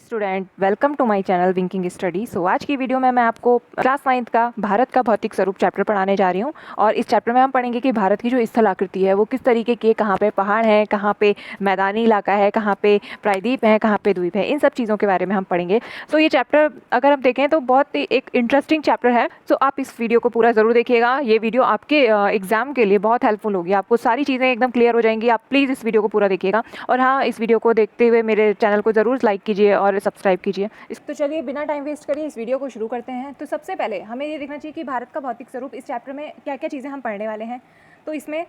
Student, welcome to my channel winking study. So आज की video में मैं आपको क्लास 9 का भारत का भौतिक स्वरूप चैप्टर पढ़ाने जा रही हूँ। और इस चैप्टर में हम पढ़ेंगे कि भारत की जो स्थल आकृति है वो किस तरीके की, कहाँ पे पहाड़ है, कहाँ पे मैदानी इलाका है, कहाँ पे प्रायद्वीप है, कहाँ पे द्वीप है, इन सब चीज़ों के बारे में हम पढ़ेंगे। सो ये चैप्टर अगर हम देखें तो बहुत ही एक इंटरेस्टिंग चैप्टर है। सो आप इस वीडियो को पूरा ज़रूर देखिएगा। ये वीडियो आपके एग्जाम के लिए बहुत हेल्पफुल होगी, आपको सारी चीज़ें एकदम क्लियर हो जाएंगी। आप प्लीज़ इस वीडियो को पूरा देखिएगा। और हाँ, इस वीडियो को देखते हुए मेरे चैनल को ज़रूर लाइक कीजिए और सब्सक्राइब कीजिए। तो चलिए बिना टाइम वेस्ट करिए इस वीडियो को शुरू करते हैं। तो सबसे पहले हमें ये देखना चाहिए कि भारत का भौतिक स्वरूप इस चैप्टर में क्या क्या चीज़ें हम पढ़ने वाले हैं। तो इसमें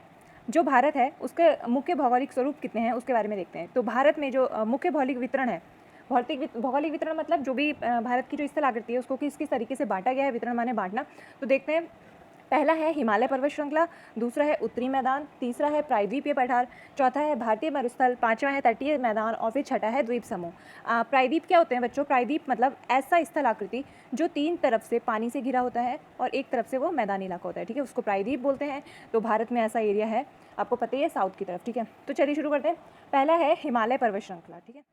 जो भारत है उसके मुख्य भौगोलिक स्वरूप कितने हैं उसके बारे में देखते हैं। तो भारत में जो मुख्य भौगोलिक वितरण है, भौगोलिक वितरण मतलब जो भी भारत की जो स्थल आकृति है उसको किस किस तरीके से बांटा गया है, वितरण माने बांटना। तो देखते हैं, पहला है हिमालय पर्वत श्रृंखला, दूसरा है उत्तरी मैदान, तीसरा है प्रायद्वीपीय पठार, चौथा है भारतीय मरुस्थल, पांचवा है तटीय मैदान और फिर छठा है द्वीप समूह। प्रायद्वीप क्या होते हैं बच्चों? प्रायद्वीप मतलब ऐसा स्थल आकृति जो तीन तरफ से पानी से घिरा होता है और एक तरफ से वो मैदानी इलाका होता है, ठीक है, उसको प्रायद्वीप बोलते हैं। तो भारत में ऐसा एरिया है, आपको पता ही है, साउथ की तरफ, ठीक है। तो चलिए शुरू करते हैं। पहला है हिमालय पर्वत श्रृंखला, ठीक है।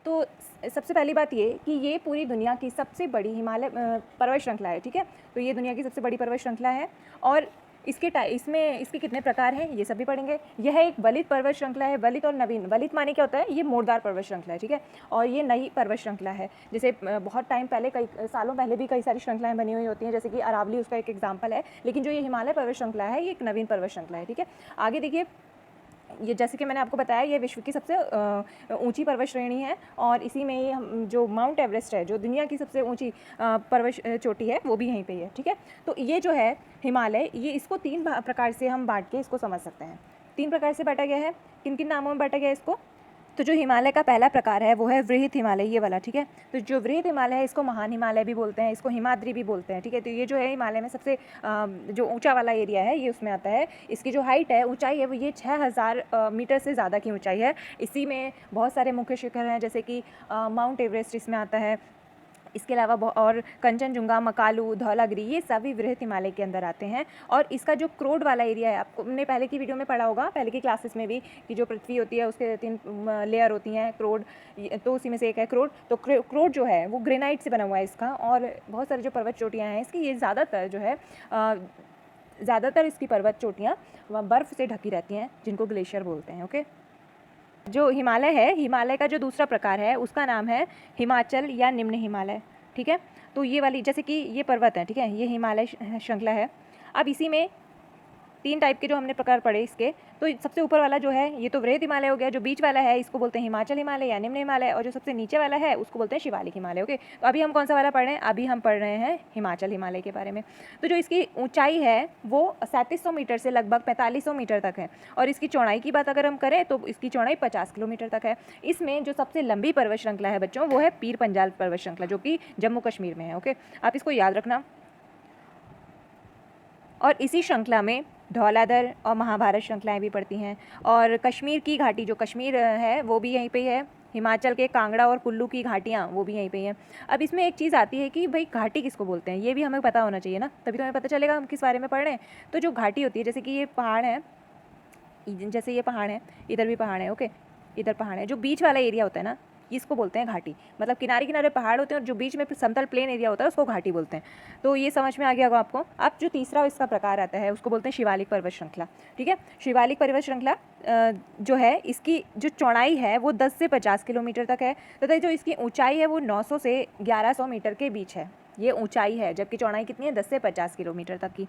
तो सबसे पहली बात ये कि ये पूरी दुनिया की सबसे बड़ी हिमालय पर्वत श्रृंखला है, ठीक है। तो ये दुनिया की सबसे बड़ी पर्वत श्रृंखला है और इसके कितने प्रकार हैं ये सभी पढ़ेंगे। यह एक वलित पर्वत श्रृंखला है। वलित और नवीन, वलित माने क्या होता है? ये मोड़दार पर्वत श्रृंखला है, ठीक है। और ये नई पर्वत श्रृंखला है। जैसे बहुत टाइम पहले, कई सालों पहले भी कई सारी श्रृंखलाएं बनी हुई होती हैं, जैसे कि अरावली उसका एक एग्जाम्पल है। लेकिन जो ये हिमालय पर्वत श्रृंखला है ये एक नवीन पर्वत श्रृंखला है, ठीक है। आगे देखिए, ये जैसे कि मैंने आपको बताया, ये विश्व की सबसे ऊंची पर्वत श्रेणी है और इसी में ही हम जो माउंट एवरेस्ट है, जो दुनिया की सबसे ऊंची पर्वत चोटी है, वो भी यहीं पे ही है, ठीक है। तो ये जो है हिमालय, ये इसको तीन प्रकार से हम बांट के इसको समझ सकते हैं। तीन प्रकार से बांटा गया है। किन किन नामों में बांटा गया है इसको? तो जो हिमालय का पहला प्रकार है वो है वृहत हिमालय, ये वाला, ठीक है। तो जो वृहत हिमालय है इसको महान हिमालय भी बोलते हैं, इसको हिमाद्री भी बोलते हैं, ठीक है। तो ये जो है हिमालय में सबसे जो ऊंचा वाला एरिया है ये उसमें आता है। इसकी जो हाइट है, ऊंचाई है, वो ये 6000 मीटर से ज़्यादा की ऊंचाई है। इसी में बहुत सारे मुख्य शिखर हैं, जैसे कि माउंट एवरेस्ट इसमें आता है। इसके अलावा और कंचनजुंगा, मकालू, धौलागिरी, ये सभी वृहत हिमालय के अंदर आते हैं। और इसका जो क्रोड वाला एरिया है, आपको हमने पहले की वीडियो में पढ़ा होगा, पहले की क्लासेस में भी, कि जो पृथ्वी होती है उसके 3 लेयर होती हैं, क्रोड, तो उसी में से एक है क्रोड। तो क्रोड जो है वो ग्रेनाइट से बना हुआ है इसका। और बहुत सारी जो पर्वत चोटियाँ हैं इसकी, ये ज़्यादातर जो है ज़्यादातर इसकी पर्वत चोटियाँ बर्फ़ से ढकी रहती हैं, जिनको ग्लेशियर बोलते हैं, ओके। जो हिमालय है, हिमालय का जो दूसरा प्रकार है उसका नाम है हिमाचल या निम्न हिमालय, ठीक है। तो ये वाली, जैसे कि ये पर्वत है, ठीक है, ये हिमालय श्रृंखला है। अब इसी में 3 टाइप के जो हमने प्रकार पढ़े इसके, तो सबसे ऊपर वाला जो है ये तो वृहत हिमालय हो गया। जो बीच वाला है इसको बोलते हैं हिमाचल हिमालय या निम्न हिमालय, और जो सबसे नीचे वाला है उसको बोलते हैं शिवालिक हिमालय, ओके। तो अभी हम कौन सा वाला पढ़ रहे हैं? अभी हम पढ़ रहे हैं हिमाचल हिमालय के बारे में। तो जो इसकी ऊंचाई है वो 3700 मीटर से लगभग 4500 मीटर तक है। और इसकी चौड़ाई की बात अगर हम करें तो इसकी चौड़ाई 50 किलोमीटर तक है। इसमें जो सबसे लंबी पर्वत श्रृंखला है बच्चों, वो है पीर पंजाल पर्वत श्रृंखला, जो कि जम्मू कश्मीर में है, ओके। आप इसको याद रखना। और इसी श्रृंखला में धौलाधर और महाभारत श्रृंखलाएं भी पड़ती हैं। और कश्मीर की घाटी, जो कश्मीर है वो भी यहीं पे ही है। हिमाचल के कांगड़ा और कुल्लू की घाटियाँ वो भी यहीं पे ही हैं। अब इसमें एक चीज़ आती है कि भाई घाटी किसको बोलते हैं, ये भी हमें पता होना चाहिए ना, तभी तो हमें पता चलेगा हम किस बारे में पढ़ रहे हैं। तो जो घाटी होती है, जैसे कि ये पहाड़ है, जैसे ये पहाड़ है, इधर भी पहाड़ है, ओके, इधर पहाड़ है। जो बीच वाला एरिया होता है ना, इसको बोलते हैं घाटी। मतलब किनारे किनारे पहाड़ होते हैं और जो बीच में समतल प्लेन एरिया होता है उसको घाटी बोलते हैं। तो ये समझ में आ गया होगा आपको। अब जो तीसरा इसका प्रकार आता है उसको बोलते हैं शिवालिक पर्वत श्रृंखला, ठीक है। शिवालिक पर्वत श्रृंखला जो है, इसकी जो चौड़ाई है वो 10 से 50 किलोमीटर तक है, तथा जो इसकी ऊंचाई है वो 900 से 1100 मीटर के बीच है। ये ऊंचाई है, जबकि चौड़ाई कितनी है? 10 से 50 किलोमीटर तक की।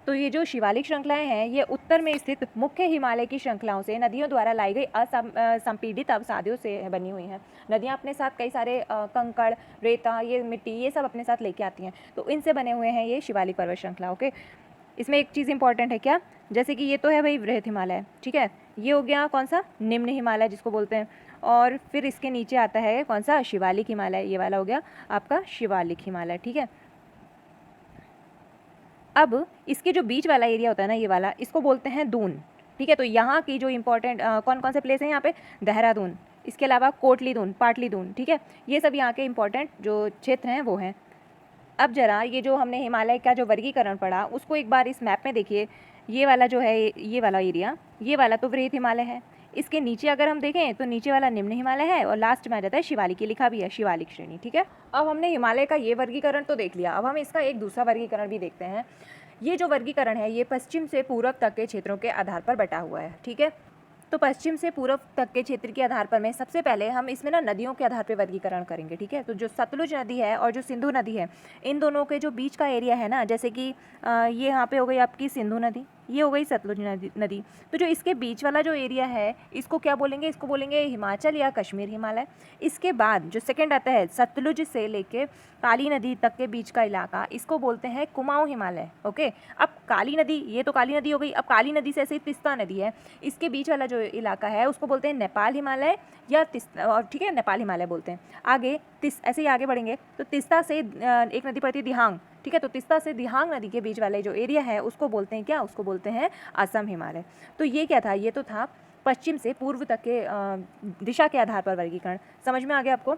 तो ये जो शिवालिक श्रृंखलाएं हैं ये उत्तर में स्थित मुख्य हिमालय की श्रृंखलाओं से नदियों द्वारा लाई गई असंपीड़ित अवसादों से बनी हुई हैं। नदियाँ अपने साथ कई सारे कंकड़, रेता, ये मिट्टी, ये सब अपने साथ लेके आती हैं। तो इनसे बने हुए हैं ये शिवालिक पर्वत श्रृंखला, ओके। इसमें एक चीज़ इंपॉर्टेंट है क्या, जैसे कि ये तो है भाई वृहत हिमालय, ठीक है, ये हो गया कौन सा? निम्न हिमालय जिसको बोलते हैं। और फिर इसके नीचे आता है कौन सा? शिवालिक हिमालय, ये वाला हो गया आपका शिवालिक हिमालय, ठीक है। अब इसके जो बीच वाला एरिया होता है ना, ये वाला, इसको बोलते हैं दून, ठीक है। तो यहाँ की जो इंपॉर्टेंट कौन कौन से प्लेस हैं यहाँ पे? देहरादून, इसके अलावा कोटली दून, पाटली दून, ठीक है। ये सब यहाँ के इंपॉर्टेंट जो क्षेत्र हैं वो हैं। अब जरा ये जो हमने हिमालय का जो वर्गीकरण पढ़ा उसको एक बार इस मैप में देखिए। ये वाला जो है, ये वाला एरिया, ये वाला तो वृहत हिमालय है। इसके नीचे अगर हम देखें तो नीचे वाला निम्न हिमालय है और लास्ट में आ जाता है शिवालिक, ये लिखा भी है शिवालिक श्रेणी। ठीक है, अब हमने हिमालय का ये वर्गीकरण तो देख लिया, अब हम इसका एक दूसरा वर्गीकरण भी देखते हैं। ये जो वर्गीकरण है ये पश्चिम से पूर्व तक के क्षेत्रों के आधार पर बटा हुआ है। ठीक है, तो पश्चिम से पूर्व तक के क्षेत्र के आधार पर में सबसे पहले हम इसमें ना नदियों के आधार पर वर्गीकरण करेंगे। ठीक है, तो जो सतलुज नदी है और जो सिंधु नदी है, इन दोनों के जो बीच का एरिया है ना, जैसे कि ये यहाँ पे हो गई आपकी सिंधु नदी, ये हो गई सतलुज नदी, तो जो इसके बीच वाला जो एरिया है इसको क्या बोलेंगे, इसको बोलेंगे हिमाचल या कश्मीर हिमालय। इसके बाद जो सेकंड आता है सतलुज से लेके काली नदी तक के बीच का इलाका, इसको बोलते हैं कुमाऊं हिमालय। ओके, अब काली नदी, ये तो काली नदी हो गई, अब काली नदी से ऐसे ही तिस्ता नदी है, इसके बीच वाला जो इलाका है उसको बोलते हैं नेपाल हिमालय या तिस्ता, और ठीक है नेपाल हिमालय बोलते हैं। आगे ऐसे ही आगे बढ़ेंगे तो तिस्ता से एक नदी पड़ती है दिहांग। ठीक है, तो तिस्ता से दिहांग नदी के बीच वाले जो एरिया है उसको बोलते हैं क्या, उसको बोलते हैं असम हिमालय। तो ये क्या था, ये तो था पश्चिम से पूर्व तक के दिशा के आधार पर वर्गीकरण। समझ में आ गया आपको।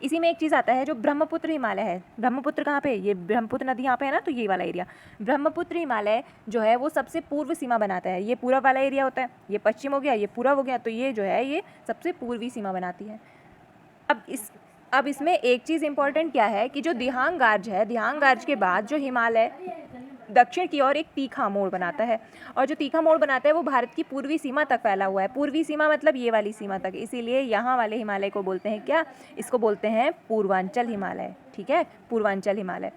इसी में एक चीज़ आता है जो ब्रह्मपुत्र हिमालय है। ब्रह्मपुत्र कहाँ पे, ये ब्रह्मपुत्र नदी यहाँ पे है ना, तो ये वाला एरिया ब्रह्मपुत्र हिमालय जो है वो सबसे पूर्व सीमा बनाता है। ये पूर्व वाला एरिया होता है, ये पश्चिम हो गया, ये पूर्व हो गया, तो ये जो है ये सबसे पूर्वी सीमा बनाती है। अब इसमें एक चीज़ इंपॉर्टेंट क्या है कि जो दिहांग गार्ज है, दिहांग गार्ज के बाद जो हिमालय दक्षिण की ओर एक तीखा मोड़ बनाता है, और जो तीखा मोड़ बनाता है वो भारत की पूर्वी सीमा तक फैला हुआ है। पूर्वी सीमा मतलब ये वाली सीमा तक, इसीलिए यहाँ वाले हिमालय को बोलते हैं क्या, इसको बोलते हैं पूर्वांचल हिमालय। ठीक है, पूर्वांचल हिमालय।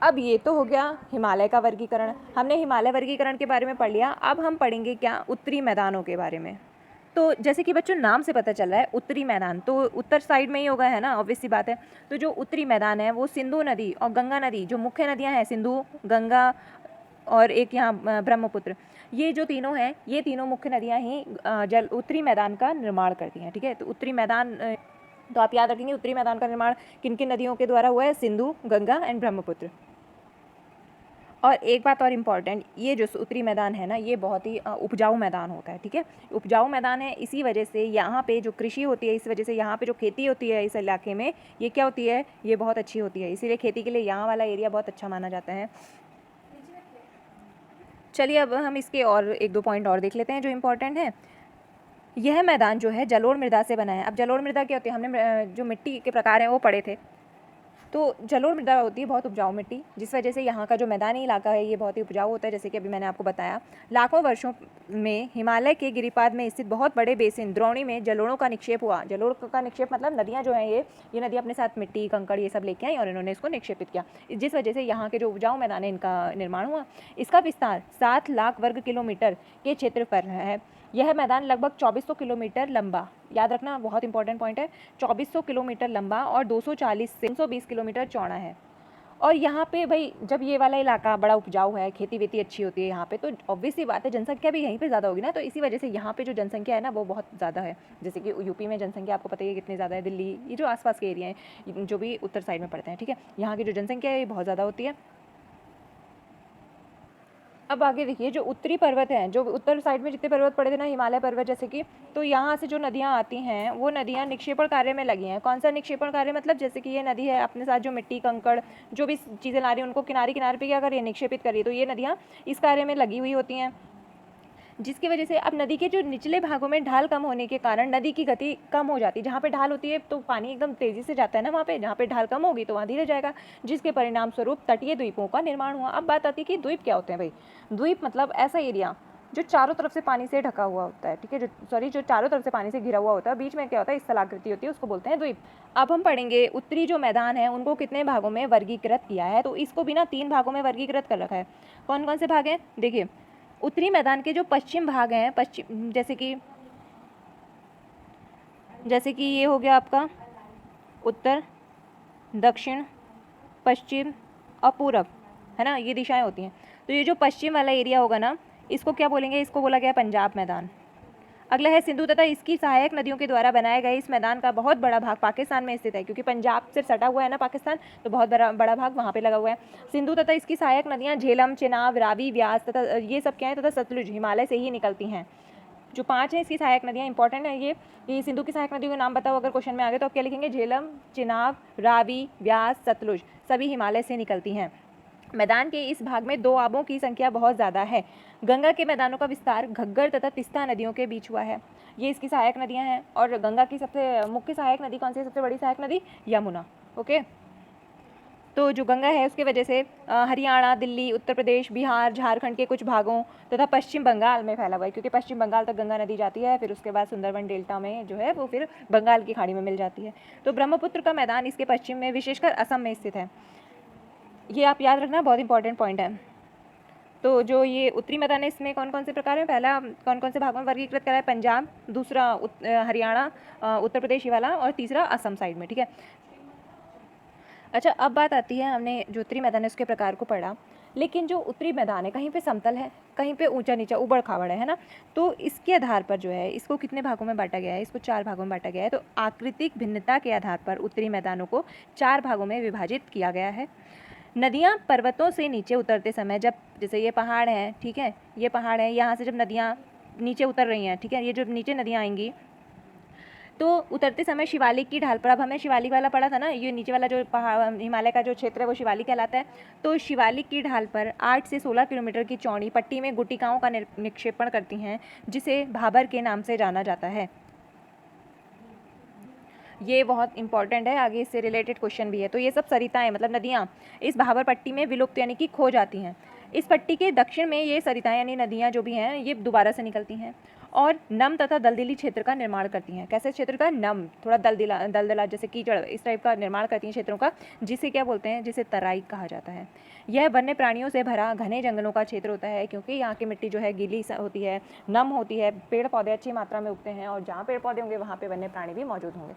अब ये तो हो गया हिमालय का वर्गीकरण, हमने हिमालय वर्गीकरण के बारे में पढ़ लिया। अब हम पढ़ेंगे क्या, उत्तरी मैदानों के बारे में। तो जैसे कि बच्चों नाम से पता चल रहा है उत्तरी मैदान, तो उत्तर साइड में ही होगा, है ना, ऑब्वियस सी बात है। तो जो उत्तरी मैदान है वो सिंधु नदी और गंगा नदी, जो मुख्य नदियां हैं सिंधु, गंगा और एक यहाँ ब्रह्मपुत्र, ये जो तीनों हैं, ये तीनों मुख्य नदियां ही जल उत्तरी मैदान का निर्माण करती हैं। ठीक है, तो उत्तरी मैदान, तो आप याद रखेंगे उत्तरी मैदान का निर्माण किन किन नदियों के द्वारा हुआ है, सिंधु, गंगा एंड ब्रह्मपुत्र। और एक बात और इम्पॉर्टेंट, ये जो उत्तरी मैदान है ना, ये बहुत ही उपजाऊ मैदान होता है। ठीक है, उपजाऊ मैदान है, इसी वजह से यहाँ पे जो कृषि होती है, इस वजह से यहाँ पे जो खेती होती है इस इलाके में, ये क्या होती है, ये बहुत अच्छी होती है, इसीलिए खेती के लिए यहाँ वाला एरिया बहुत अच्छा माना जाता है। चलिए अब हम इसके और एक दो पॉइंट और देख लेते हैं जो इम्पोर्टेंट है। यह मैदान जो है जलोढ़ मृदा से बना है। अब जलोढ़ मृदा क्या होती है, हमने जो मिट्टी के प्रकार हैं वो पढ़े थे। तो जलोढ़ मृदा होती है बहुत उपजाऊ मिट्टी, जिस वजह से यहाँ का जो मैदानी इलाका है ये बहुत ही उपजाऊ होता है। जैसे कि अभी मैंने आपको बताया, लाखों वर्षों में हिमालय के गिरिपाद में स्थित बहुत बड़े बेसिन द्रोणी में जलोढ़ों का निक्षेप हुआ। जलोढ़ का निक्षेप मतलब नदियाँ जो हैं, ये नदी अपने साथ मिट्टी कंकड़ ये सब लेके आई और इन्होंने इसको निक्षेपित किया, जिस वजह से यहाँ के जो उपजाऊ मैदान है इनका निर्माण हुआ। इसका विस्तार 7 लाख वर्ग किलोमीटर के क्षेत्र पर है। यह मैदान लगभग 2400 किलोमीटर लंबा, याद रखना बहुत इंपॉर्टेंट पॉइंट है, 2400 किलोमीटर लंबा और 240 से 320 किलोमीटर चौड़ा है। और यहाँ पे भाई जब ये वाला इलाका बड़ा उपजाऊ है, खेती वेती अच्छी होती है यहाँ पे, तो ऑब्वियस सी बात है जनसंख्या भी यहीं पे ज़्यादा होगी ना, तो इसी वजह से यहाँ पे जो जनसंख्या है ना वो बहुत ज़्यादा है। जैसे कि यूपी में जनसंख्या आपको पता ही है कितनी ज़्यादा है, दिल्ली, ये जो आसपास के एरिया हैं जो भी उत्तर साइड में पड़ते हैं, ठीक है, यहाँ की जो जनसंख्या है ये बहुत ज़्यादा होती है। अब आगे देखिए, जो उत्तरी पर्वत हैं, जो उत्तर साइड में जितने पर्वत पड़े थे ना, हिमालय पर्वत जैसे कि, तो यहाँ से जो नदियाँ आती हैं वो नदियाँ निक्षेपण कार्य में लगी हैं। कौन सा निक्षेपण कार्य, मतलब जैसे कि ये नदी है अपने साथ जो मिट्टी कंकड़ जो भी चीज़ें ला रही हैं उनको किनारे किनारे पे क्या कर रही है, निक्षेपित कर रही है। तो ये नदियाँ इस कार्य में लगी हुई होती हैं, जिसकी वजह से अब नदी के जो निचले भागों में ढाल कम होने के कारण नदी की गति कम हो जाती है। जहाँ पे ढाल होती है तो पानी एकदम तेज़ी से जाता है ना वहाँ पे, जहाँ पे ढाल कम होगी तो वहाँ धीरे जाएगा, जिसके परिणाम स्वरूप तटीय द्वीपों का निर्माण हुआ। अब बात आती है कि द्वीप क्या होते हैं भाई। द्वीप मतलब ऐसा एरिया जो चारों तरफ से पानी से ढका हुआ होता है, ठीक है, जो चारों तरफ से पानी से घिरा हुआ होता है, बीच में क्या होता है, स्थलाकृति होती है, उसको बोलते हैं द्वीप। अब हम पढ़ेंगे उत्तरी जो मैदान है उनको कितने भागों में वर्गीकृत किया है, तो इसको भी ना 3 भागों में वर्गीकृत कर रखा है। कौन कौन से भाग हैं, देखिए, उत्तरी मैदान के जो पश्चिम भाग हैं, पश्चिम जैसे कि ये हो गया आपका उत्तर, दक्षिण, पश्चिम और पूरब, है ना, ये दिशाएं होती हैं। तो ये जो पश्चिम वाला एरिया होगा ना, इसको क्या बोलेंगे, इसको बोला गया पंजाब मैदान। अगला है सिंधु तथा इसकी सहायक नदियों के द्वारा बनाए गए इस मैदान का बहुत बड़ा भाग पाकिस्तान में स्थित है, क्योंकि पंजाब से सटा हुआ है ना पाकिस्तान, तो बहुत बड़ा भाग वहाँ पे लगा हुआ है। सिंधु तथा इसकी सहायक नदियाँ झेलम, चेनाब, रावी, व्यास तथा ये सब क्या है, तथा सतलुज हिमालय से ही निकलती हैं। जो 5 हैं इसकी सहायक नदियाँ, इंपॉर्टेंट है ये सिंधु की सहायक नदियों के नाम बताओ अगर क्वेश्चन में आ गए तो आप क्या लिखेंगे, झेलम, चेनाब, रावी, व्यास, सतलुज, सभी हिमालय से निकलती हैं। मैदान के इस भाग में दो आबों की संख्या बहुत ज़्यादा है। गंगा के मैदानों का विस्तार घग्गर तथा तीस्ता नदियों के बीच हुआ है। ये इसकी सहायक नदियाँ हैं। और गंगा की सबसे मुख्य सहायक नदी कौन सी है? सबसे बड़ी सहायक नदी यमुना। ओके, तो जो गंगा है उसके वजह से हरियाणा, दिल्ली, उत्तर प्रदेश, बिहार, झारखंड के कुछ भागों तथा पश्चिम बंगाल में फैला हुआ है, क्योंकि पश्चिम बंगाल तक गंगा नदी जाती है, फिर उसके बाद सुंदरबन डेल्टा में जो है वो फिर बंगाल की खाड़ी में मिल जाती है। तो ब्रह्मपुत्र का मैदान इसके पश्चिम में विशेषकर असम में स्थित है। ये आप याद रखना, बहुत इंपॉर्टेंट पॉइंट है। तो जो ये उत्तरी मैदान है इसमें कौन कौन से प्रकार हैं? पहला कौन कौन से भागों में वर्गीकृत करा है? पंजाब, दूसरा हरियाणा, उत्तर प्रदेश ये वाला, और तीसरा असम साइड में। ठीक है, अच्छा अब बात आती है, हमने जो उत्तरी मैदान है उसके प्रकार को पढ़ा, लेकिन जो उत्तरी मैदान है कहीं पे समतल है, कहीं पे ऊंचा नीचा उबड़ खाबड़ है ना। तो इसके आधार पर जो है इसको कितने भागों में बांटा गया है? इसको 4 भागों में बांटा गया है। तो आकृतिक भिन्नता के आधार पर उत्तरी मैदानों को 4 भागों में विभाजित किया गया है। नदियाँ पर्वतों से नीचे उतरते समय, जब जैसे ये पहाड़ है, ठीक है, ये पहाड़ है, यहाँ से जब नदियाँ नीचे उतर रही हैं, ठीक है, ये जो नीचे नदियाँ आएंगी तो उतरते समय शिवालिक की ढाल पर, अब हमें शिवालिक वाला पड़ा था ना, ये नीचे वाला जो पहाड़ हिमालय का जो क्षेत्र है वो शिवालिक कहलाता है। तो शिवालिक की ढाल पर 8 से 16 किलोमीटर की चौड़ी पट्टी में गुटिकाओं का निक्षेपण करती हैं, जिसे भाबर के नाम से जाना जाता है। ये बहुत इंपॉर्टेंट है, आगे इससे रिलेटेड क्वेश्चन भी है। तो ये सब सरिताएं मतलब नदियाँ इस भाबर पट्टी में विलुप्त यानी कि खो जाती हैं। इस पट्टी के दक्षिण में ये सरिताएं यानी नदियाँ जो भी हैं ये दोबारा से निकलती हैं और नम तथा दलदली क्षेत्र का निर्माण करती हैं। कैसे क्षेत्र का? नम, थोड़ा दलदला जैसे कीचड़, इस टाइप का निर्माण करती हैं क्षेत्रों का, जिसे क्या बोलते हैं? जिसे तराई कहा जाता है। यह वन्य प्राणियों से भरा घने जंगलों का क्षेत्र होता है, क्योंकि यहाँ की मिट्टी जो है गीली होती है, नम होती है, पेड़ पौधे अच्छी मात्रा में उगते हैं, और जहाँ पेड़ पौधे होंगे वहाँ पे वन्य प्राणी भी मौजूद होंगे।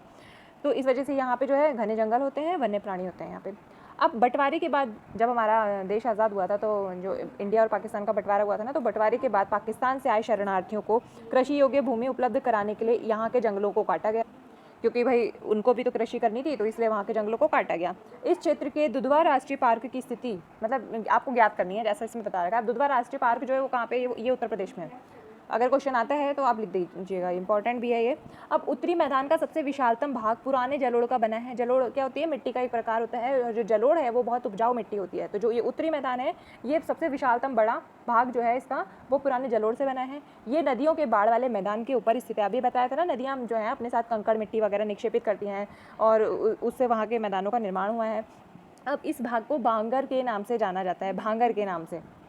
तो इस वजह से यहाँ पे जो है घने जंगल होते हैं, वन्य प्राणी होते हैं यहाँ पे। अब बंटवारे के बाद, जब हमारा देश आज़ाद हुआ था, तो जो इंडिया और पाकिस्तान का बंटवारा हुआ था ना, तो बंटवारे के बाद पाकिस्तान से आए शरणार्थियों को कृषि योग्य भूमि उपलब्ध कराने के लिए यहाँ के जंगलों को काटा गया, क्योंकि भाई उनको भी तो कृषि करनी थी, तो इसलिए वहाँ के जंगलों को काटा गया। इस क्षेत्र के दुधवा राष्ट्रीय पार्क की स्थिति मतलब आपको ज्ञात करनी है, जैसा इसमें बता रखा है। दुधवा राष्ट्रीय पार्क जो है वो कहाँ पे? ये उत्तर प्रदेश में है। अगर क्वेश्चन आता है तो आप लिख दीजिएगा, इंपॉर्टेंट भी है ये। अब उत्तरी मैदान का सबसे विशालतम भाग पुराने जलोढ़ का बना है। जलोढ़ क्या होती है? मिट्टी का एक प्रकार होता है, और जो जलोढ़ है वो बहुत उपजाऊ मिट्टी होती है। तो जो ये उत्तरी मैदान है ये सबसे विशालतम बड़ा भाग जो है इसका वो पुराने जलोढ़ से बना है। ये नदियों के बाढ़ वाले मैदान के ऊपर स्थित है। अभी बताया था ना, नदियाँ जो है अपने साथ कंकड़ मिट्टी वगैरह निक्षेपित करती हैं और उससे वहाँ के मैदानों का निर्माण हुआ है। अब इस भाग को भांगर के नाम से जाना जाता है, भांगर के नाम से।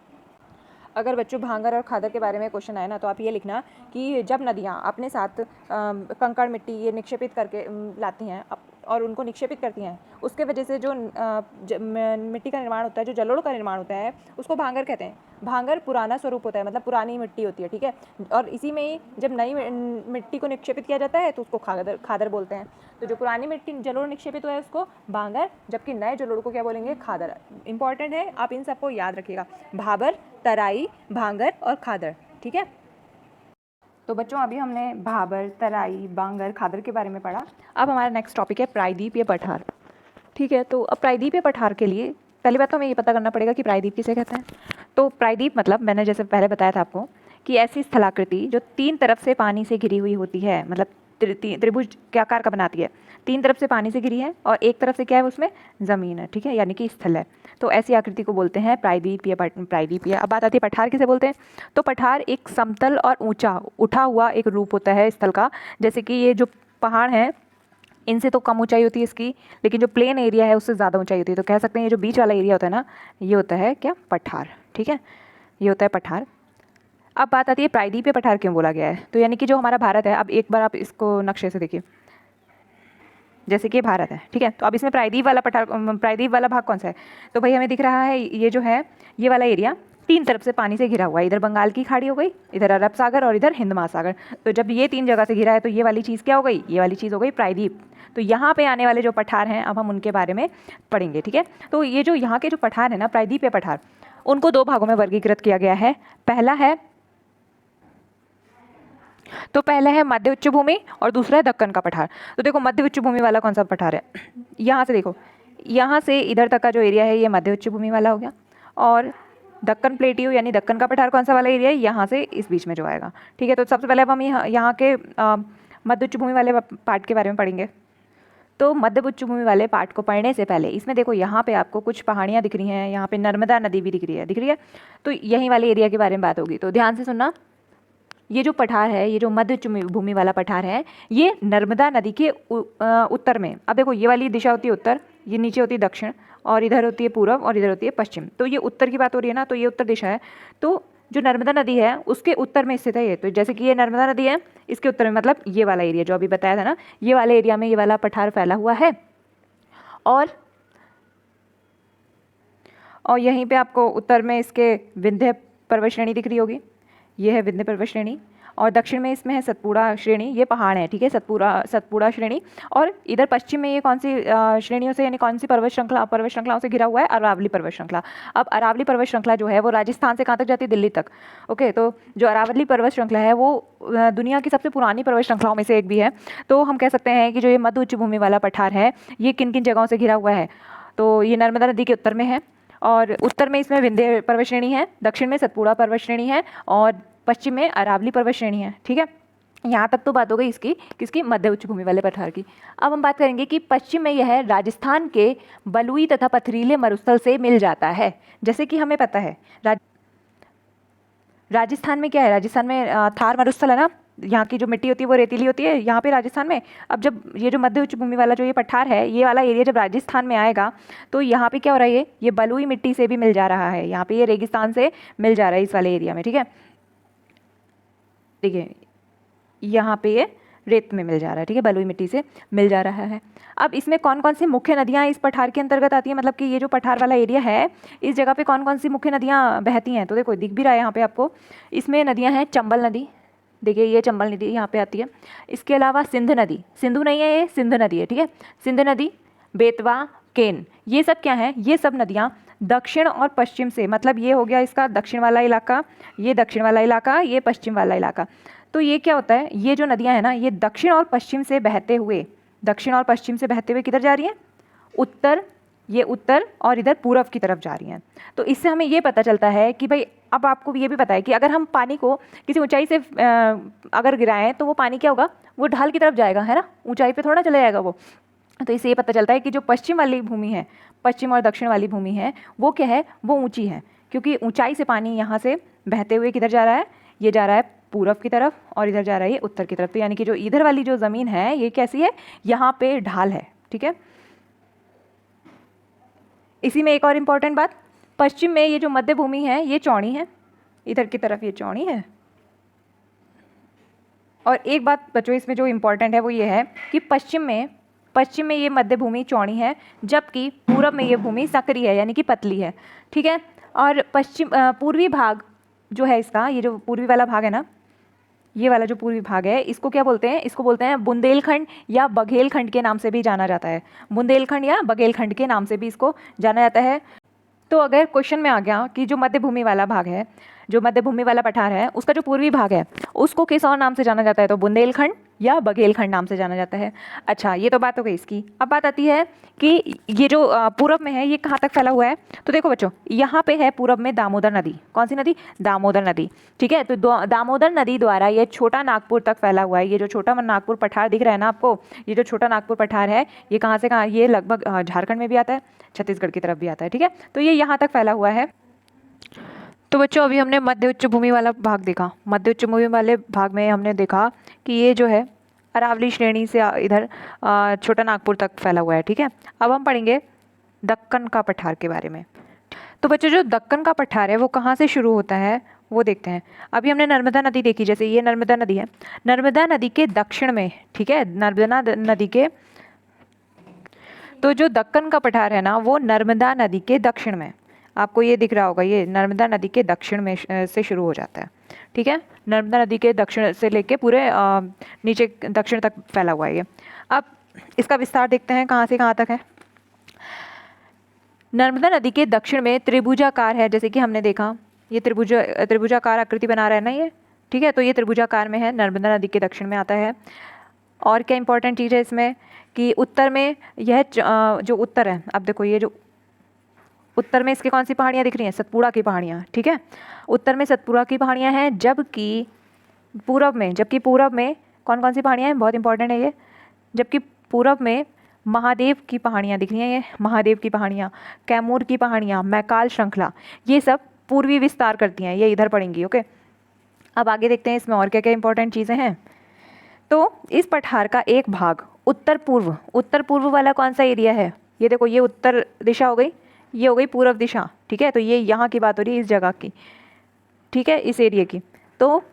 अगर बच्चों भांगर और खादर के बारे में क्वेश्चन आए ना, तो आप ये लिखना कि जब नदियाँ अपने साथ कंकड़ मिट्टी ये निक्षेपित करके लाती हैं और उनको निक्षेपित करती हैं, उसके वजह से जो मिट्टी का निर्माण होता है, जो जलोढ़ का निर्माण होता है, उसको भांगर कहते हैं। भांगर पुराना स्वरूप होता है, मतलब पुरानी मिट्टी होती है, ठीक है। और इसी में ही जब नई मिट्टी को निक्षेपित किया जाता है तो उसको खादर बोलते हैं। तो जो पुरानी मिट्टी जलोढ़ निक्षेपित हुआ है उसको भांगर, जबकि नए जलोढ़ को क्या बोलेंगे? खादर। इंपॉर्टेंट है, आप इन सबको याद रखिएगा, भाबर, तराई, भांगर और खादर, ठीक है। तो बच्चों अभी हमने भाबर, तराई, भांगर, खादर के बारे में पढ़ा। अब हमारा नेक्स्ट टॉपिक है प्रायद्वीप या पठार, ठीक है। तो अब प्रायद्वीप या पठार के लिए पहली बात तो हमें ये पता करना पड़ेगा कि प्रायद्वीप किसे कहते हैं। तो प्रायद्वीप मतलब मैंने जैसे पहले बताया था आपको कि ऐसी स्थलाकृति जो 3 तरफ से पानी से घिरी हुई होती है, मतलब त्रिभुज के आकार का बनाती है, 3 तरफ से पानी से घिरी है और एक तरफ से क्या है उसमें ज़मीन है, ठीक है, यानी कि स्थल है। तो ऐसी आकृति को बोलते हैं प्रायद्वीप या प्रायद्वीप। अब बात आती है पठार किसे बोलते हैं। तो पठार एक समतल और ऊंचा उठा हुआ एक रूप होता है स्थल का। जैसे कि ये जो पहाड़ हैं इनसे तो कम ऊंचाई होती है इसकी, लेकिन जो प्लेन एरिया है उससे ज़्यादा ऊंचाई होती है। तो कह सकते हैं ये जो बीच वाला एरिया होता है ना, ये होता है क्या? पठार, ठीक है, ये होता है पठार। अब बात आती है प्रायद्वीप या पठार क्यों बोला गया है। तो यानी कि जो हमारा भारत है, अब एक बार आप इसको नक्शे से देखिए, जैसे कि भारत है, ठीक है। तो अब इसमें प्रायद्वीप वाला भाग कौन सा है? तो भाई हमें दिख रहा है ये जो है ये वाला एरिया 3 तरफ से पानी से घिरा हुआ है। इधर बंगाल की खाड़ी हो गई, इधर अरब सागर और इधर हिंद महासागर। तो जब ये 3 जगह से घिरा है तो ये वाली चीज़ क्या हो गई? ये वाली चीज़ हो गई प्रायद्वीप। तो यहाँ पे आने वाले जो पठार हैं अब हम उनके बारे में पढ़ेंगे, ठीक है। तो ये जो यहाँ के जो पठार है ना, प्रायद्वीप या पठार, उनको 2 भागों में वर्गीकृत किया गया है। पहला है मध्य उच्च भूमि और दूसरा है दक्कन का पठार। तो देखो मध्य उच्च भूमि वाला कौन सा पठार है? यहाँ से देखो, यहाँ से इधर तक का जो एरिया है ये मध्य उच्च भूमि वाला हो गया, और दक्कन प्लेटियो यानी दक्कन का पठार कौन सा वाला एरिया है? यहाँ से इस बीच में जो आएगा, ठीक है। तो सबसे पहले अब हम यहाँ के मध्य उच्च भूमि वाले पार्ट के बारे में पढ़ेंगे। तो मध्य उच्च भूमि वाले पाठ को पढ़ने से पहले इसमें देखो यहाँ पे आपको कुछ पहाड़ियाँ दिख रही हैं, यहाँ पे नर्मदा नदी भी दिख रही है, तो यही वाले एरिया के बारे में बात होगी। तो ध्यान से सुनना, ये जो पठार है, ये जो मध्य उच्च भूमि वाला पठार है, ये नर्मदा नदी के उत्तर में, अब देखो ये वाली दिशा होती है उत्तर, ये नीचे होती है दक्षिण, और इधर होती है पूर्व, और इधर होती है पश्चिम। तो ये उत्तर की बात हो रही है ना, तो ये उत्तर दिशा है। तो जो नर्मदा नदी है उसके उत्तर में स्थित है ये। तो जैसे कि ये नर्मदा नदी है, इसके उत्तर में मतलब ये वाला एरिया जो अभी बताया था ना, ये वाले एरिया में ये वाला पठार फैला हुआ है। और यहीं पे आपको उत्तर में इसके विंध्य पर्वत श्रेणी दिख रही होगी, ये है विंध्य पर्वत श्रेणी, और दक्षिण में इसमें है सतपुड़ा श्रेणी, ये पहाड़ है, ठीक है, सतपुड़ा श्रेणी। और इधर पश्चिम में ये कौन सी श्रेणियों से, यानी कौन सी पर्वत श्रृंखलाओं से घिरा हुआ है? अरावली पर्वत श्रृंखला। अब अरावली पर्वत श्रृंखला जो है वो राजस्थान से कहाँ तक जाती है? दिल्ली तक। ओके, तो जो अरावली पर्वत श्रृंखला है वो दुनिया की सबसे पुरानी पर्वत श्रृंखलाओं में से एक भी है। तो हम कह सकते हैं कि जो ये मध्य उच्च भूमि वाला पठार है, ये किन किन जगहों से घिरा हुआ है? तो ये नर्मदा नदी के उत्तर में है, और उत्तर में इसमें विंध्य पर्वत श्रेणी है, दक्षिण में सतपुड़ा पर्वत श्रेणी है, और पश्चिम में अरावली पर्वत श्रेणी है, ठीक है। यहाँ तक तो बात हो गई इसकी, किसकी? मध्य उच्च भूमि वाले पठार की। अब हम बात करेंगे कि पश्चिम में यह राजस्थान के बलुई तथा पथरीले मरुस्थल से मिल जाता है। जैसे कि हमें पता है राजस्थान में क्या है, राजस्थान में थार मरुस्थल है ना, यहाँ की जो मिट्टी होती है वो रेतीली होती है यहाँ पे राजस्थान में। अब जब ये जो मध्य उच्च भूमि वाला जो ये पठार है, ये वाला एरिया जब राजस्थान में आएगा, तो यहाँ पे क्या हो रहा है, ये बलुई मिट्टी से भी मिल जा रहा है, यहाँ पे ये रेगिस्तान से मिल जा रहा है इस वाले एरिया में, ठीक है। देखिए यहाँ पे ये रेत में मिल जा रहा है, ठीक है, बलुई मिट्टी से मिल जा रहा है। अब इसमें कौन कौन सी मुख्य नदियाँ इस पठार के अंतर्गत आती हैं, मतलब कि ये जो पठार वाला एरिया है, इस जगह पे कौन कौन सी मुख्य नदियाँ बहती हैं? तो देखो दिख भी रहा है यहाँ पे आपको, इसमें नदियाँ हैं चंबल नदी, देखिए ये चंबल नदी यहाँ पे आती है। इसके अलावा सिंध नदी, सिंधु नहीं है ये, सिंध नदी है, ठीक है, सिंध नदी, बेतवा, केन, ये सब क्या है? ये सब नदियाँ दक्षिण और पश्चिम से, मतलब ये हो गया इसका दक्षिण वाला इलाका, ये दक्षिण वाला इलाका, ये पश्चिम वाला इलाका। तो ये क्या होता है, ये जो नदियाँ हैं ना, ये दक्षिण और पश्चिम से बहते हुए, दक्षिण और पश्चिम से बहते हुए किधर जा रही हैं? उत्तर, ये उत्तर, और इधर पूर्व की तरफ जा रही हैं। तो इससे हमें ये पता चलता है कि भाई, अब आपको ये भी पता है कि अगर हम पानी को किसी ऊंचाई से अगर गिराएं तो वो पानी क्या होगा? वो ढाल की तरफ जाएगा, है ना, ऊंचाई पे थोड़ा चला जाएगा वो। तो इससे ये पता चलता है कि जो पश्चिम वाली भूमि है, पश्चिम और दक्षिण वाली भूमि है, वो क्या है? वो ऊंची है, क्योंकि ऊंचाई से पानी यहाँ से बहते हुए किधर जा रहा है? ये जा रहा है पूर्व की तरफ, और इधर जा रहा है ये उत्तर की तरफ। तो यानी कि जो इधर वाली जो ज़मीन है ये कैसी है? यहाँ पे ढाल है, ठीक है। इसी में एक और इम्पॉर्टेंट बात, पश्चिम में ये जो मध्य भूमि है ये चौड़ी है, इधर की तरफ ये चौड़ी है। और एक बात बच्चों इसमें जो इम्पोर्टेंट है वो ये है कि पश्चिम में ये मध्य भूमि चौड़ी है, जबकि पूर्व में ये भूमि संकरी है, यानी कि पतली है, ठीक है। और पूर्वी भाग जो है इसका, ये जो पूर्वी वाला भाग है ना, ये वाला जो पूर्वी भाग है, इसको क्या बोलते हैं? इसको बोलते हैं बुंदेलखंड या बघेलखंड के नाम से भी जाना जाता है। बुंदेलखंड या बघेलखंड के नाम से भी इसको जाना जाता है। तो अगर क्वेश्चन में आ गया कि जो मध्य भूमि वाला भाग है, जो मध्य भूमि वाला पठार है, उसका जो पूर्वी भाग है उसको किस और नाम से जाना जाता है? तो बुंदेलखंड या बघेलखंड नाम से जाना जाता है। अच्छा, ये तो बात हो गई इसकी। अब बात आती है कि ये जो पूरब में है ये कहाँ तक फैला हुआ है? तो देखो बच्चों, यहाँ पे है पूरब में दामोदर नदी। कौन सी नदी? दामोदर नदी, ठीक है। तो दामोदर नदी द्वारा ये छोटा नागपुर तक फैला हुआ है। ये जो छोटा नागपुर पठार दिख रहा है ना आपको, ये जो छोटा नागपुर पठार है, ये कहाँ से कहाँ? ये लगभग झारखंड में भी आता है, छत्तीसगढ़ की तरफ भी आता है, ठीक है। तो ये यहाँ तक फैला हुआ है। तो बच्चों अभी हमने मध्य उच्च भूमि वाला भाग देखा। मध्य उच्च भूमि वाले भाग में हमने देखा कि ये जो है अरावली श्रेणी से इधर छोटा नागपुर तक फैला हुआ है, ठीक है। अब हम पढ़ेंगे दक्कन का पठार के बारे में। तो बच्चों जो दक्कन का पठार है वो कहाँ से शुरू होता है वो देखते हैं। अभी हमने नर्मदा नदी देखी, जैसे ये नर्मदा नदी है, नर्मदा नदी के दक्षिण में, ठीक है, नर्मदा नदी के, तो जो दक्कन का पठार है ना वो नर्मदा नदी के दक्षिण में, आपको ये दिख रहा होगा, ये नर्मदा नदी के दक्षिण में से शुरू हो जाता है, ठीक है। नर्मदा नदी के दक्षिण से लेके पूरे नीचे दक्षिण तक फैला हुआ है ये। अब इसका विस्तार देखते हैं कहाँ से कहाँ तक है। नर्मदा नदी के दक्षिण में त्रिभुजाकार है, जैसे कि हमने देखा ये त्रिभुजाकार आकृति बना रहा है ना ये, ठीक है। तो ये त्रिभुजाकार में है, नर्मदा नदी के दक्षिण में आता है। और क्या इंपॉर्टेंट चीज़ है इसमें कि उत्तर में यह जो उत्तर है, अब देखो ये जो उत्तर में इसके कौन सी पहाड़ियाँ दिख रही हैं? सतपुड़ा की पहाड़ियाँ, ठीक है। उत्तर में सतपुड़ा की पहाड़ियाँ हैं, जबकि पूरब में कौन कौन सी पहाड़ियाँ हैं? बहुत इंपॉर्टेंट है ये। जबकि पूरब में महादेव की पहाड़ियाँ दिख रही हैं, ये महादेव की पहाड़ियाँ, कैमूर की पहाड़ियाँ, मैकाल श्रृंखला, ये सब पूर्वी विस्तार करती हैं, ये इधर पड़ेंगी। ओके, अब आगे देखते हैं इसमें और क्या क्या इंपॉर्टेंट चीज़ें हैं। तो इस पठार का एक भाग उत्तर पूर्व वाला कौन सा एरिया है, ये देखो, ये उत्तर दिशा हो गई, ये हो गई पूर्व दिशा, ठीक है। तो ये यहाँ की बात हो रही है, इस जगह की, ठीक है, इस एरिया की। तो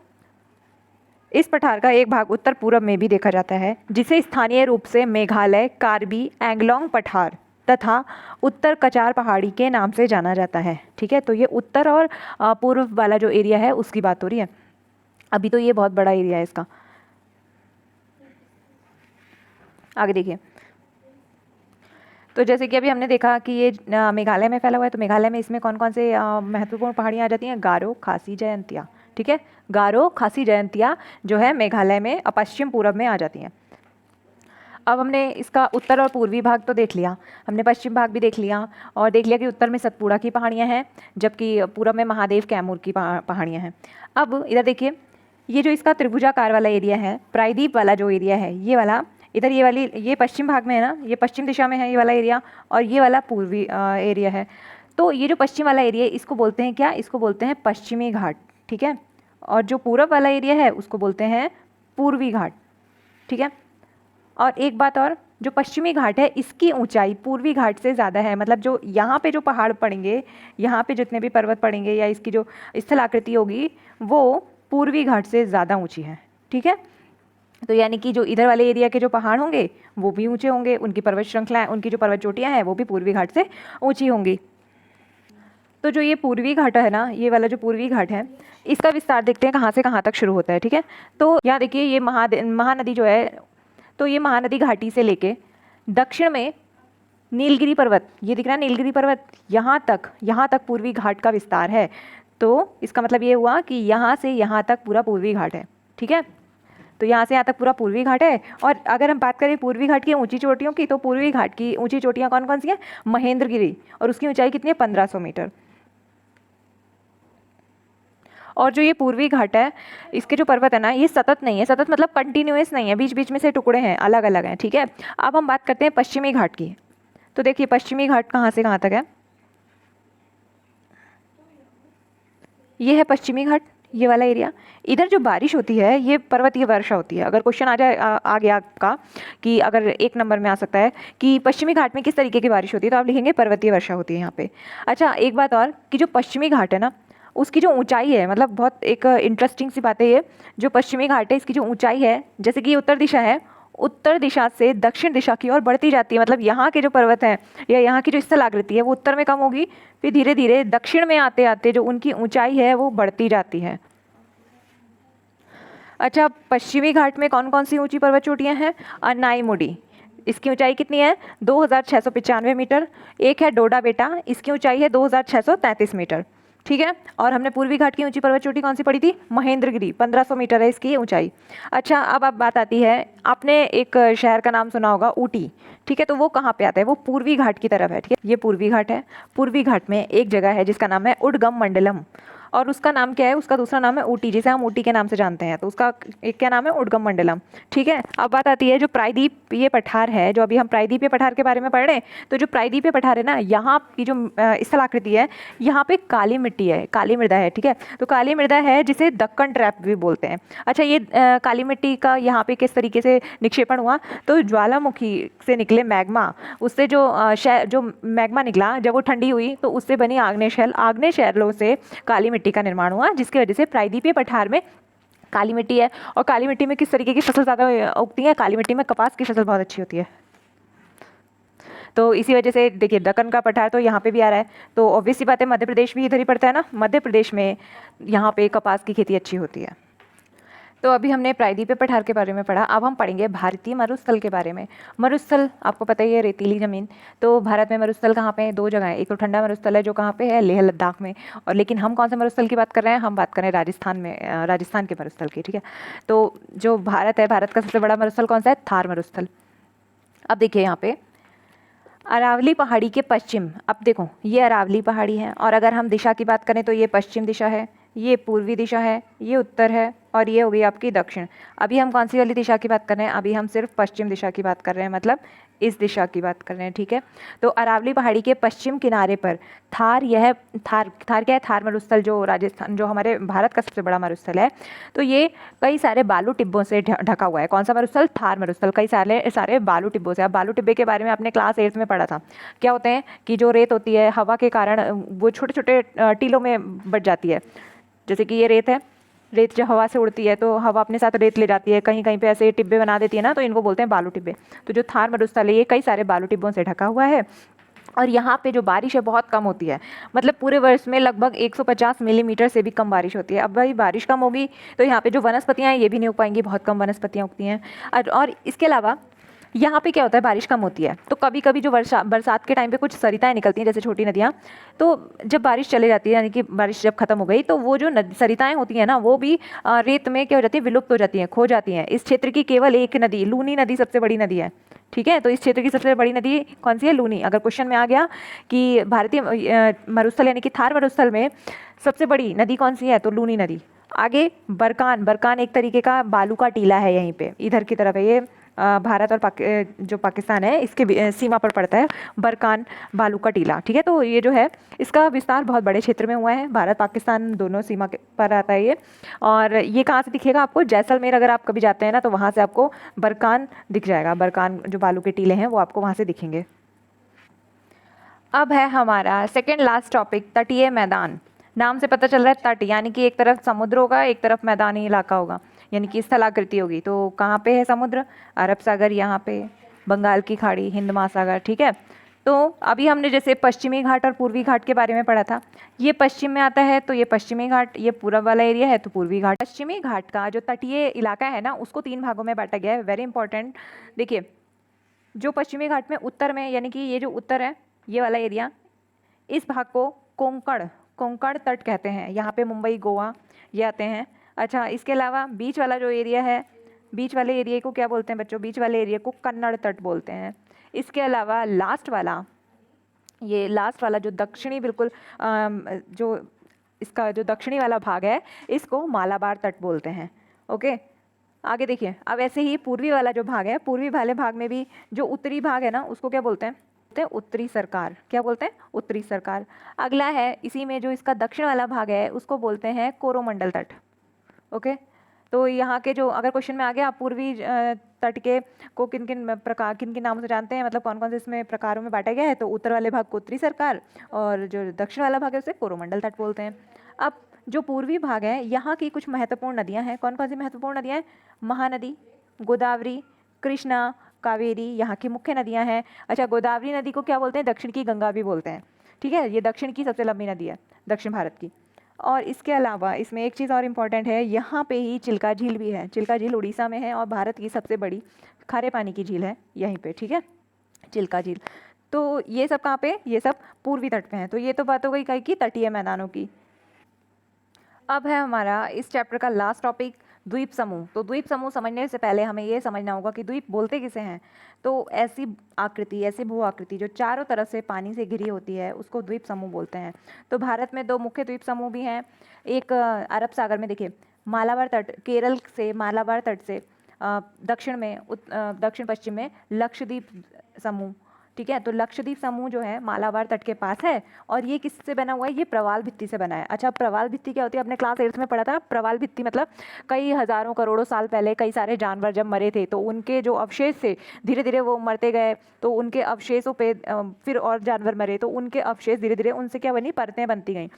इस पठार का एक भाग उत्तर पूर्व में भी देखा जाता है, जिसे स्थानीय रूप से मेघालय कार्बी एंगलोंग पठार तथा उत्तर कचार पहाड़ी के नाम से जाना जाता है, ठीक है। तो ये उत्तर और पूर्व वाला जो एरिया है उसकी बात हो रही है। अभी तो ये बहुत बड़ा एरिया है इसका। आगे देखिए, तो जैसे कि अभी हमने देखा कि ये मेघालय में फैला हुआ है, तो मेघालय में इसमें कौन कौन से महत्वपूर्ण पहाड़ियाँ आ जाती हैं, गारो, खासी, जयंतिया, ठीक है। गारो, खासी, जयंतिया जो है मेघालय में पश्चिम पूर्व में आ जाती हैं। अब हमने इसका उत्तर और पूर्वी भाग तो देख लिया, हमने पश्चिम भाग भी देख लिया, और देख लिया कि उत्तर में सतपुड़ा की पहाड़ियाँ हैं, जबकि पूर्व में महादेव कैमूर की पहाड़ियाँ हैं। अब इधर देखिए, ये जो इसका त्रिभुजाकार वाला एरिया है, प्रायद्वीप वाला जो एरिया है, ये वाला इधर, ये वाली, ये पश्चिम भाग में है ना, ये पश्चिम दिशा में है ये वाला एरिया, और ये वाला पूर्वी एरिया है। तो ये जो पश्चिम वाला एरिया है इसको बोलते हैं क्या, इसको बोलते हैं पश्चिमी घाट, ठीक है। और जो पूर्व वाला एरिया है उसको बोलते हैं पूर्वी घाट, ठीक है। और एक बात और, जो पश्चिमी घाट है इसकी ऊंचाई पूर्वी घाट से ज़्यादा है, मतलब जो यहाँ पे जो पहाड़ पड़ेंगे, यहाँ पे जितने भी पर्वत पड़ेंगे या इसकी जो स्थलाकृति होगी वो पूर्वी घाट से ज़्यादा ऊंची है, ठीक है। तो यानी कि जो इधर वाले एरिया के जो पहाड़ होंगे वो भी ऊंचे होंगे, उनकी पर्वत श्रृंखलाएं, उनकी जो पर्वत चोटियाँ हैं वो भी पूर्वी घाट से ऊंची होंगी। तो जो ये पूर्वी घाट है ना, ये वाला जो पूर्वी घाट है, इसका विस्तार देखते हैं कहाँ से कहाँ तक शुरू होता है, ठीक है। तो यहाँ देखिए, ये महानदी जो है, तो ये महानदी घाटी से लेके दक्षिण में नीलगिरी पर्वत, ये दिख रहा है नीलगिरी पर्वत, यहाँ तक पूर्वी घाट का विस्तार है। तो इसका मतलब ये हुआ कि यहाँ से यहाँ तक पूरा पूर्वी घाट है, ठीक है। तो यहाँ से यहाँ तक पूरा पूर्वी घाट है। और अगर हम बात करें पूर्वी घाट की ऊंची चोटियों की, तो पूर्वी घाट की ऊंची चोटियाँ कौन कौन सी हैं, महेंद्रगिरी, और उसकी ऊंचाई कितनी है, 1500 मीटर। और जो ये पूर्वी घाट है, इसके जो पर्वत है ना, ये सतत नहीं है, सतत मतलब कंटिन्यूअस नहीं है, बीच बीच में से टुकड़े हैं, अलग अलग हैं, ठीक है। अब हम बात करते हैं पश्चिमी घाट की। तो देखिए, पश्चिमी घाट कहाँ से कहाँ तक है, ये है पश्चिमी घाट, ये वाला एरिया। इधर जो बारिश होती है ये पर्वतीय वर्षा होती है। अगर क्वेश्चन आ जाए आ गया आपका कि अगर 1 नंबर में आ सकता है कि पश्चिमी घाट में किस तरीके की बारिश होती है, तो आप लिखेंगे पर्वतीय वर्षा होती है यहाँ पे। अच्छा, एक बात और कि जो पश्चिमी घाट है ना, उसकी जो ऊंचाई है, मतलब बहुत एक इंटरेस्टिंग सी बात है ये, जो पश्चिमी घाट है इसकी जो ऊंचाई है, जैसे कि ये उत्तर दिशा है, उत्तर दिशा से दक्षिण दिशा की ओर बढ़ती जाती है। मतलब यहाँ के जो पर्वत हैं या यहाँ की जो स्थलाकृति है वो उत्तर में कम होगी, फिर धीरे धीरे दक्षिण में आते आते जो उनकी ऊंचाई है वो बढ़ती जाती है। अच्छा, पश्चिमी घाट में कौन कौन सी ऊंची पर्वत चोटियाँ हैं, अनाईमुडी, इसकी ऊंचाई कितनी है, 2695 मीटर। एक है डोडा बेटा, इसकी ऊंचाई है 2633 मीटर, ठीक है। और हमने पूर्वी घाट की ऊंची पर्वत चोटी कौन सी पड़ी थी, महेंद्रगिरी, 1500 मीटर है इसकी ऊंचाई। अच्छा, अब बात आती है, आपने एक शहर का नाम सुना होगा ऊटी, ठीक है। तो वो कहाँ पे आता है, वो पूर्वी घाट की तरफ है, ठीक है। ये पूर्वी घाट है। पूर्वी घाट में एक जगह है जिसका नाम है उडगम मंडलम, और उसका नाम क्या है, उसका दूसरा नाम है ऊटी, जिसे हम ऊटी के नाम से जानते हैं। तो उसका एक क्या नाम है, उडगम मंडलम, ठीक है। अब बात आती है जो प्रायद्वीप ये पठार है, जो अभी हम प्रायद्वीपीय पठार के बारे में पढ़ रहे हैं, तो जो प्रायद्वीपीय पठार है ना, यहाँ की जो स्थलाकृति है, यहाँ पे काली मिट्टी है, काली मृदा है, ठीक है। तो काली मृदा है जिसे दक्कन ट्रैप भी बोलते हैं। अच्छा, ये काली मिट्टी का यहाँ पे किस तरीके से निक्षेपण हुआ, तो ज्वालामुखी से निकले मैग्मा, उससे जो मैग्मा निकला जब वो ठंडी हुई तो उससे बनी आग्नेय शैलों से काली मिट्टी का निर्माण हुआ, जिसकी वजह से प्रायद्वीपीय पठार में काली मिट्टी है। और काली मिट्टी में किस तरीके की फसल ज़्यादा उगती है, काली मिट्टी में कपास की फसल बहुत अच्छी होती है। तो इसी वजह से देखिए, दक्कन का पठार तो यहाँ पे भी आ रहा है, तो ऑब्वियस सी बात है मध्य प्रदेश भी इधर ही पड़ता है ना, मध्य प्रदेश में यहाँ पे कपास की खेती अच्छी होती है। तो अभी हमने प्रायद्वीपीय पठार के बारे में पढ़ा, अब हम पढ़ेंगे भारतीय मरुस्थल के बारे में। मरुस्थल आपको पता ही है, रेतीली ज़मीन। तो भारत में मरुस्थल कहाँ पे है, 2 जगह है। एक तो ठंडा मरुस्थल है जो कहाँ पे है, लेह लद्दाख में, और लेकिन हम कौन से मरुस्थल की बात कर रहे हैं, हम बात कर रहे हैं राजस्थान में, राजस्थान के मरुस्थल की, ठीक है। तो जो भारत है, भारत का सबसे बड़ा मरुस्थल कौन सा है, थार मरुस्थल। अब देखिए यहाँ पे अरावली पहाड़ी के पश्चिम, अब देखो ये अरावली पहाड़ी है, और अगर हम दिशा की बात करें तो ये पश्चिम दिशा है, ये पूर्वी दिशा है, ये उत्तर है, और ये हो गई आपकी दक्षिण। अभी हम कौन सी वाली दिशा की बात कर रहे हैं? अभी हम सिर्फ पश्चिम दिशा की बात कर रहे हैं, मतलब इस दिशा की बात कर रहे हैं, ठीक है। तो अरावली पहाड़ी के पश्चिम किनारे पर थार, यह थार क्या है? थार मरुस्थल, जो राजस्थान, जो हमारे भारत का सबसे बड़ा मरुस्थल है, तो ये कई सारे बालू टिब्बों से ढका हुआ है। कौन सा मरुस्थल? थार मरुस्थल, कई सारे सारे बालू टिब्बों से। अब बालू टिब्बे के बारे में आपने क्लास 8 में पढ़ा था। क्या होते हैं कि जो रेत होती है, हवा के कारण वो छोटे छोटे टीलों में बट जाती है। जैसे कि ये रेत है, रेत जब हवा से उड़ती है तो हवा अपने साथ रेत ले जाती है, कहीं कहीं पे ऐसे टिब्बे बना देती है ना, तो इनको बोलते हैं बालू टिब्बे। तो जो थार मरुस्थल है ये कई सारे बालू टिब्बों से ढका हुआ है, और यहाँ पे जो बारिश है बहुत कम होती है। मतलब पूरे वर्ष में लगभग 150 मिलीमीटर से भी कम बारिश होती है। अब भाई बारिश कम होगी तो यहाँ पे जो वनस्पतियाँ हैं ये भी नहीं उग पाएंगी, बहुत कम वनस्पतियाँ उगती हैं। और इसके अलावा यहाँ पे क्या होता है, बारिश कम होती है तो कभी कभी जो बरसात के टाइम पे कुछ सरिताएं निकलती हैं, जैसे छोटी नदियाँ। तो जब बारिश चले जाती है, यानी कि बारिश जब खत्म हो गई, तो वो जो सरिताएं होती हैं ना, वो भी रेत में क्या हो जाती है, विलुप्त हो जाती हैं, खो जाती हैं। इस क्षेत्र की केवल एक नदी, लूनी नदी, सबसे बड़ी नदी है, ठीक है। तो इस क्षेत्र की सबसे बड़ी नदी कौन सी है? लूनी। अगर क्वेश्चन में आ गया कि भारतीय मरुस्थल यानी कि थार मरुस्थल में सबसे बड़ी नदी कौन सी है, तो लूनी नदी। आगे बरकान, बरकान एक तरीके का बालू का टीला है, यहीं पे इधर की तरफ है ये। भारत और जो पाकिस्तान है इसके सीमा पर पड़ता है बरकान बालू का टीला, ठीक है। तो ये जो है इसका विस्तार बहुत बड़े क्षेत्र में हुआ है, भारत पाकिस्तान दोनों सीमा पर आता है ये। और ये कहाँ से दिखेगा आपको? जैसलमेर अगर आप कभी जाते हैं ना, तो वहाँ से आपको बरकान दिख जाएगा। बरकान जो बालू के टीले हैं वो आपको वहाँ से दिखेंगे। अब है हमारा सेकेंड लास्ट टॉपिक, तटीय मैदान। नाम से पता चल रहा है तट, यानी कि एक तरफ समुद्र होगा, एक तरफ मैदानी इलाका होगा, यानी कि स्थलाकृति होगी। तो कहाँ पे है समुद्र? अरब सागर, यहाँ पे बंगाल की खाड़ी, हिंद महासागर, ठीक है। तो अभी हमने जैसे पश्चिमी घाट और पूर्वी घाट के बारे में पढ़ा था। ये पश्चिम में आता है तो ये पश्चिमी घाट, ये पूरब वाला एरिया है तो पूर्वी घाट। पश्चिमी घाट का जो तटीय इलाका है ना, उसको 3 भागों में बांटा गया है, वेरी इंपॉर्टेंट। देखिए, जो पश्चिमी घाट में उत्तर में, यानी कि ये जो उत्तर है, ये वाला एरिया, इस भाग को कोंकण कोंकण तट कहते हैं। यहाँ पे मुंबई, गोवा ये आते हैं। अच्छा, इसके अलावा बीच वाला जो एरिया है, बीच वाले एरिया को क्या बोलते हैं बच्चों? बीच वाले एरिया को कन्नड़ तट बोलते हैं। इसके अलावा लास्ट वाला, ये लास्ट वाला जो दक्षिणी बिल्कुल जो इसका जो दक्षिणी वाला भाग है, इसको मालाबार तट बोलते हैं। ओके, आगे देखिए। अब ऐसे ही पूर्वी वाला जो भाग है, पूर्वी वाले भाग में भी जो उत्तरी भाग है ना, उसको क्या बोलते हैं? उत्तरी सरकार। क्या बोलते हैं? उत्तरी सरकार। अगला है इसी में जो इसका दक्षिण वाला भाग है, उसको बोलते हैं कोरोमंडल तट। ओके, तो यहाँ के जो अगर क्वेश्चन में आ गया, आप पूर्वी तट के को किन किन नामों से जानते हैं, मतलब कौन कौन से इसमें प्रकारों में बांटा गया है, तो उत्तर वाले भाग को उत्तरी सरकार और जो दक्षिण वाला भाग है उसे कोरोमंडल तट बोलते हैं। अब जो पूर्वी भाग है, यहाँ की कुछ महत्वपूर्ण नदियाँ हैं। कौन कौन सी महत्वपूर्ण नदियाँ हैं? महानदी, गोदावरी, कृष्णा, कावेरी यहाँ की मुख्य नदियाँ हैं। अच्छा, गोदावरी नदी को क्या बोलते हैं? दक्षिण की गंगा भी बोलते हैं, ठीक है। ये दक्षिण की सबसे लंबी नदी है, दक्षिण भारत की। और इसके अलावा इसमें एक चीज़ और इम्पॉर्टेंट है, यहाँ पे ही चिल्का झील भी है। चिल्का झील उड़ीसा में है और भारत की सबसे बड़ी खारे पानी की झील है यहीं पे, ठीक है, चिल्का झील। तो ये सब कहाँ पे? ये सब पूर्वी तट पे हैं। तो ये तो बात हो गई कहीं की तटीय मैदानों की। अब है हमारा इस चैप्टर का लास्ट टॉपिक, द्वीप समूह। तो द्वीप समूह समझने से पहले हमें ये समझना होगा कि द्वीप बोलते किसे हैं। तो ऐसी आकृति, ऐसी भू आकृति जो चारों तरफ से पानी से घिरी होती है, उसको द्वीप समूह बोलते हैं। तो भारत में 2 मुख्य द्वीप समूह भी हैं। एक अरब सागर में, देखिए मालाबार तट, केरल से मालाबार तट से दक्षिण में दक्षिण पश्चिम में लक्षद्वीप समूह, ठीक है। तो लक्षद्वीप समूह जो है मालाबार तट के पास है, और ये किससे बना हुआ है? ये प्रवाल भित्ति से बना है। अच्छा, प्रवाल भित्ति क्या होती है? आपने क्लास 8 में पढ़ा था। प्रवाल भित्ति मतलब कई हजारों करोड़ों साल पहले कई सारे जानवर जब मरे थे, तो उनके जो अवशेष थे, धीरे धीरे वो मरते गए, तो उनके अवशेषों पे फिर और जानवर मरे, तो उनके अवशेष धीरे धीरे उनसे क्या बनी? परतें बनती गई।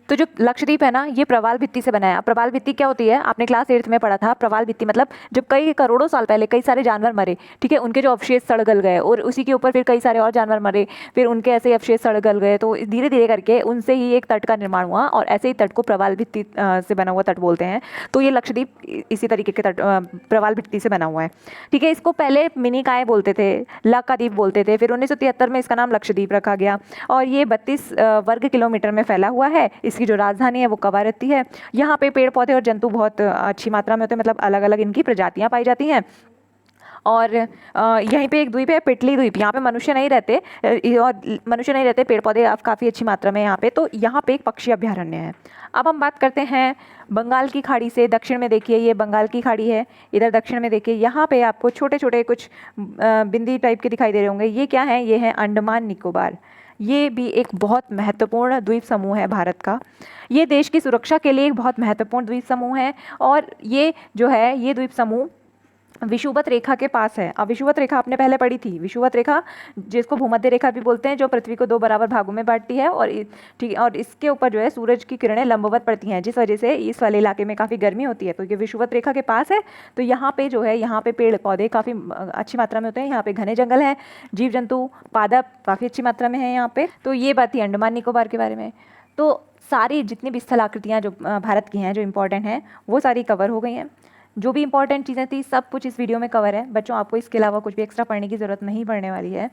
तो जो लक्षद्वीप है ना, ये प्रवाल भित्ति से बना है। प्रवाल भित्ति क्या होती है? आपने क्लास 8 में पढ़ा था। प्रवाल भित्ति मतलब जब कई करोड़ों साल पहले कई सारे जानवर मरे, ठीक है, उनके जो अवशेष सड़ गल गए, और उसी के ऊपर फिर कई सारे और जानवर मरे, फिर उनके ऐसे अवशेष सड़ गल गए, तो धीरे धीरे करके उनसे ही एक तट का निर्माण हुआ, और ऐसे ही तट को प्रवाल भित्ति से बना हुआ तट बोलते हैं। तो ये लक्षद्वीप इसी तरीके के तट प्रवाल भित्ति से बना हुआ है, ठीक है। इसको पहले मिनिकाय बोलते थे, लक्षद्वीप बोलते थे, फिर 1973 में इसका नाम लक्षद्वीप रखा गया, और ये 32 वर्ग किलोमीटर में फैला हुआ है। इसकी जो राजधानी है वो कवारत्ती है। यहाँ पे पेड़ पौधे और जंतु बहुत अच्छी मात्रा में होते हैं, मतलब अलग अलग इनकी प्रजातियां पाई जाती हैं। और यहीं पे एक द्वीप है पिटली द्वीप, यहाँ पे मनुष्य नहीं रहते और मनुष्य नहीं रहते, पेड़ पौधे अब काफ़ी अच्छी मात्रा में यहाँ पे, तो यहाँ पे एक पक्षी अभ्यारण्य है। अब हम बात करते हैं बंगाल की खाड़ी से दक्षिण में। देखिए ये बंगाल की खाड़ी है, इधर दक्षिण में देखिए यहाँ पे आपको छोटे छोटे कुछ बिंदी टाइप के दिखाई दे रहे होंगे, ये क्या है, ये है अंडमान निकोबार। ये भी एक बहुत महत्वपूर्ण द्वीप समूह है भारत का। ये देश की सुरक्षा के लिए एक बहुत महत्वपूर्ण द्वीप समूह है और ये जो है ये द्वीप समूह विषुवत रेखा के पास है। अब विषुवत रेखा आपने पहले पढ़ी थी, विषुवत रेखा जिसको भूमध्य रेखा भी बोलते हैं, जो पृथ्वी को 2 बराबर भागों में बांटती है और ठीक, और इसके ऊपर जो है सूरज की किरणें लंबवत पड़ती हैं, जिस वजह से इस वाले इलाके में काफ़ी गर्मी होती है। तो ये विषुवत रेखा के पास है, तो यहाँ पे जो है यहाँ पे पेड़ पौधे काफ़ी अच्छी मात्रा में होते हैं, यहाँ पे घने जंगल है, जीव जंतु पादप काफ़ी अच्छी मात्रा में है यहाँ पे। तो ये बात थी अंडमान निकोबार के बारे में। तो सारी जितनी भी स्थलाकृतियाँ जो भारत की हैं जो इंपॉर्टेंट हैं वो सारी कवर हो गई हैं। जो भी इंपॉर्टेंट चीज़ें थी सब कुछ इस वीडियो में कवर है बच्चों, आपको इसके अलावा कुछ भी एक्स्ट्रा पढ़ने की ज़रूरत नहीं पड़ने वाली है।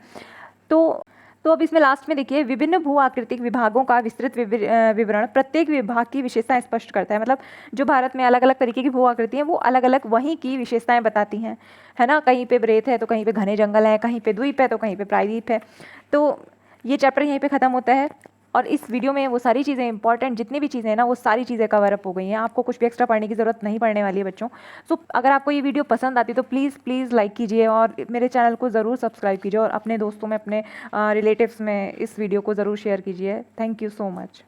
तो अब इसमें लास्ट में देखिए विभिन्न भू आकृतिक विभागों का विस्तृत विवरण प्रत्येक विभाग की विशेषताएं स्पष्ट करता है। मतलब जो भारत में अलग अलग तरीके की भू आकृति हैं वो अलग अलग वहीं की विशेषताएं बताती हैं, है ना। कहीं पे रेत है तो कहीं पे घने जंगल है, कहीं पे द्वीप है तो कहीं पे प्रायद्वीप है। तो ये चैप्टर यहीं पे ख़त्म होता है और इस वीडियो में वो सारी चीज़ें इंपॉर्टेंट जितनी भी चीज़ें हैं ना वो सारी चीज़ें कवर अप हो गई हैं, आपको कुछ भी एक्स्ट्रा पढ़ने की ज़रूरत नहीं पड़ने वाली है बच्चों। सो अगर आपको ये वीडियो पसंद आती है तो प्लीज़ लाइक कीजिए और मेरे चैनल को ज़रूर सब्सक्राइब कीजिए और अपने दोस्तों में अपने रिलेटिव्स में इस वीडियो को ज़रूर शेयर कीजिए। Thank you so much.